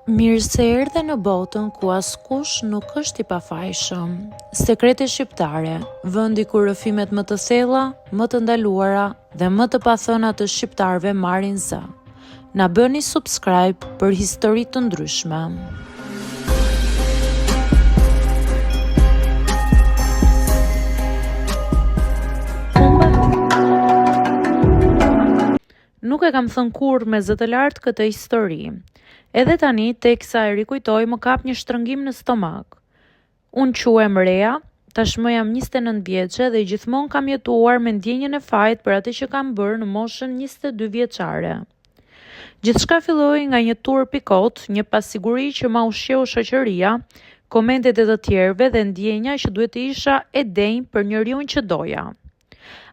Mirë se erdhe në botën ku askush nuk është i pafajshëm. Sekrete shqiptare, vendi ku rrëfimet më të thella, më të ndaluara dhe më të pathëna të shqiptarëve marrin zë. Na bëni subscribe për histori të ndryshme. Nuk e kam thënë kurrë me zë të lartë këtë histori. Edhe tani, teksa e rikujtoj, më kap një shtrëngim në stomak. Unë quhem Rea, tashmë jam 29 vjeçe dhe gjithmonë kam jetuar me ndjenjën e fajt për atë që kam bërë në moshën 22 vjeçare. Gjithçka filloi nga një turp i kot, një pasiguri që ma ushqeu shoqëria, komentet e të tjerëve dhe ndjenja që duhet të isha e denjë për njeriu që doja.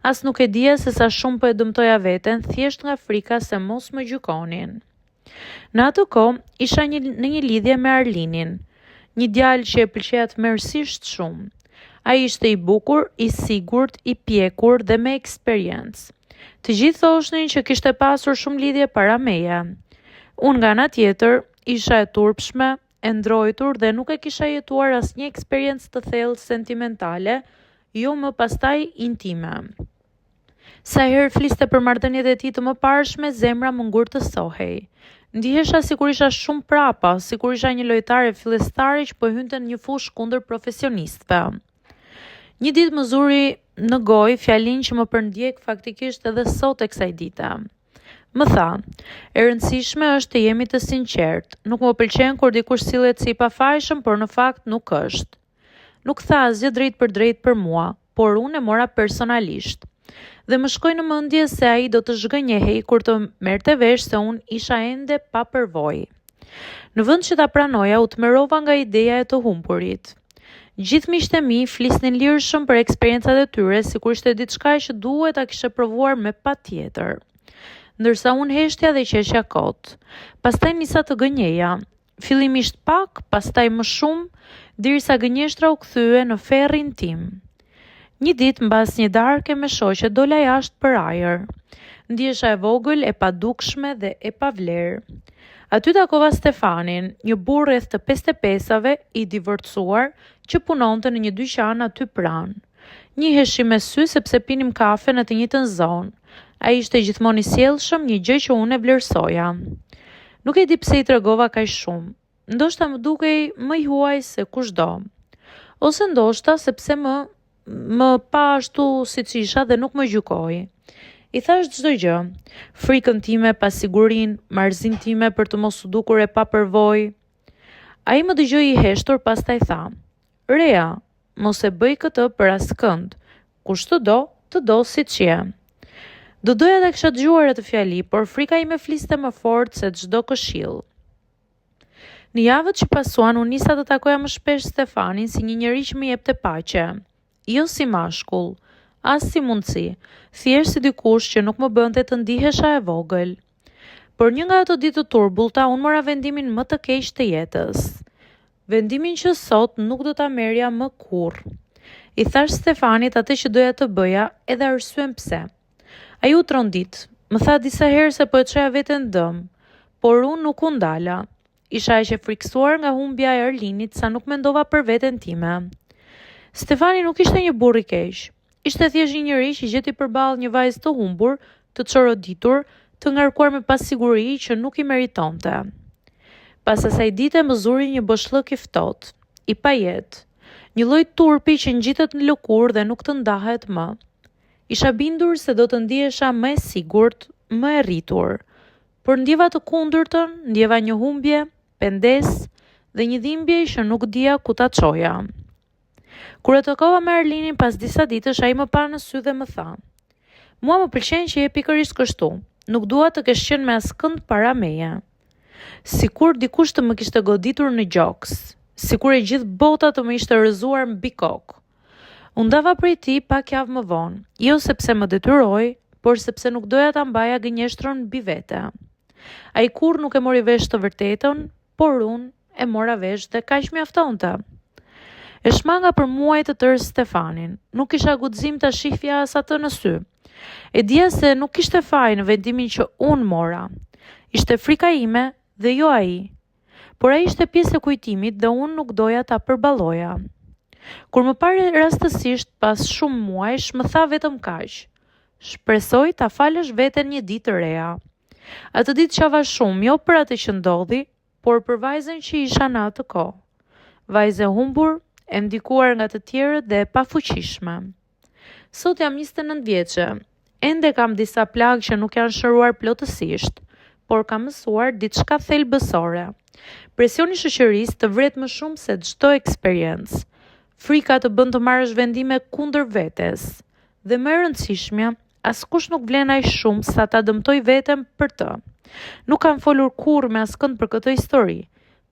As nuk e dija se sa shumë po e dëmtoja veten, thjesht nga frika se mos më gjykonin. Në atë kohë, isha në një lidhje me Arlinin, një djalë që e pëlqeja tmerrsisht shumë. Ai ishte i bukur, i sigurt, i pjekur dhe me eksperiencë. Të gjithë thoshnin që kishte pasur shumë lidhje para meje. Unë nga ana tjetër, isha e turpshme, e ndrojtur dhe nuk e kisha jetuar asnjë eksperiencë të thellë sentimentale, jo më pastaj intime. Sa herë fliste për marrëdhëniet e tij të mëparshme, zemra më ngurtësohej. Ndihesha sikur isha shumë prapa, sikur isha një lojtare fillestare që po hynte në një fushë kundër profesionistëve. Një ditë më zuri në gojë fjalinë që më përndjek faktikisht edhe sot e kësaj dite. Më tha, e rëndësishme është të jemi të sinqertë. Nuk më pëlqen kur dikush sillet si i pafajshëm, por në fakt nuk është. Nuk tha asgjë drejt për mua, por unë e mora personalisht. Dhe më shkoi në mendje se ai do të zhgënjehej kur të merrte vesh se unë isha ende pa përvojë. Në vend që ta pranoja, u tmerrova nga ideja e të humburit. Gjithë miqtë e mi flisnin lirshëm për eksperiencat e tyre, sikur ishte diçka që duhet ta kishe provuar me patjetër. Ndërsa unë heshtja dhe qeshja kot. Pastaj nisa të gënjeja. Fillimisht pak, pastaj më shumë, derisa gënjeshtra u kthye në ferrin tim. Një ditë mbas një darke me shoqe dola jashtë për ajër. Ndjesha e vogël, e padukshme dhe e pavlerë. Aty takova Stefanin, një burr rreth të 55-ave, i divorcuar, që punonte në një dyqan aty pranë. Njiheshim me sy sepse pinim kafe në të njëjtën zonë. Ai ishte gjithmonë i sjellshëm, një gjë që unë e vlerësoja. Nuk e di pse i tregova kaq shumë. Ndoshta më dukej më i huaj se kushdo. Ose ndoshta sepse më pa ashtu siç isha dhe nuk më gjykoi. I thash çdo gjë, frikën time, pasigurinë, marrëzinë time për të mos u dukur e papërvojë. Ai më dëgjoi i heshtur, pastaj tha: "Rea, mos e bëj këtë për askënd. Kush të do siç je." Do doja ta kisha dëgjuar atë fjali, por frika ime fliste më fort se çdo këshill. Në javët që pasuan, unë nisa të takoja më shpesh Stefanin si një njeri që më jepte paqe. Jo si mashkull, as si mundësi, thjesht si dikush që nuk më bënte të ndihesha e vogël. Por një nga ato ditë të turbullta, unë mora vendimin më të keq të jetës. Vendimin që sot nuk do ta merrja më kurrë. I thash Stefanit atë që doja të bëja, edhe arsyen pse. Ai u trondit, më tha disa herë se po e çoja veten dëm, por unë nuk u ndala. Isha aq e friksuar nga humbja e Arlinit sa nuk mendova për veten time. Stefani nuk ishte një burr i keq. Ishte thjesht një njeri që gjeti përballë një vajzë të humbur, të çoroditur, të ngarkuar me pasiguri që nuk i meritonte. Pas asaj dite më zuri një boshllëk i ftohtë, i pajet, një lloj turpi që ngjitet në lëkurë dhe nuk të ndahet më. Isha bindur se do të ndihesha më e sigurt, më e rritur, por ndjeva të kundërtën, ndjeva një humbje, pendes dhe një dhimbje që nuk dija ku ta çoja. Kur e takova me Arlinin pas disa ditësh, ai më pa në sy dhe më tha: "Mua më pëlqen që je pikërisht kështu. Nuk dua të kesh qenë me askënd para meje." Sikur dikush të më kishte goditur në gjoks, sikur e gjithë bota të më ishte rrëzuar mbi kokë. U ndava prej tij pak javë më vonë, jo sepse më detyroi, por sepse nuk doja ta mbaja gënjeshtrën mbi vete. Ai kurrë nuk e mori vesh të vërtetën, por unë e mora vesh dhe kaq mjaftonte. E shmanga për muaj të tërë Stefanin. Nuk isha guxim ta shihja as atë në sy. E dija se nuk kishte faj në vendimin që unë mora. Ishte frika ime dhe jo ai. por ai ishte pjesë e kujtimit dhe unë nuk doja ta përballoja. Kur më pare rastësisht pas shumë muajsh, më tha vetëm kaq: "Shpresoj ta falësh veten një ditë të reja." Atë ditë qava shumë, jo për atë që ndodhi, por për vajzën që isha në atë kohë. Vajzë e humbur, e ndikuar nga të tjerët dhe e pafuqishme. Sot jam 29 vjeçe. Ende kam disa plagë që nuk janë shëruar plotësisht, por kam mësuar diçka thelbësore. Presioni i shoqërisë të vret më shumë se çdo eksperiencë. Frika të bën të marrësh vendime kundër vetes. Dhe më e rëndësishmja, askush nuk vlen aq shumë sa ta dëmtoj veten për të. Nuk kam folur kurrë me askënd për këtë histori,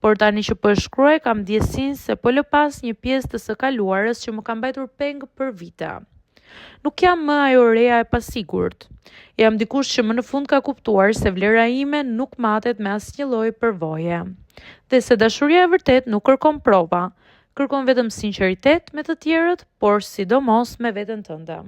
por tani që po e shkruaj kam ndjesinë se po lë pas një pjesë të së kaluarës që më ka mbajtur peng për vite. Nuk jam më ajo reja e pasigurt. Jam dikush që më në fund ka kuptuar se vlera ime nuk matet me asnjë lloj përvoje. Dhe se dashuria e vërtet nuk kërkon prova, kërkon vetëm sinqeritet me të tjerët, por sidomos me veten tënde.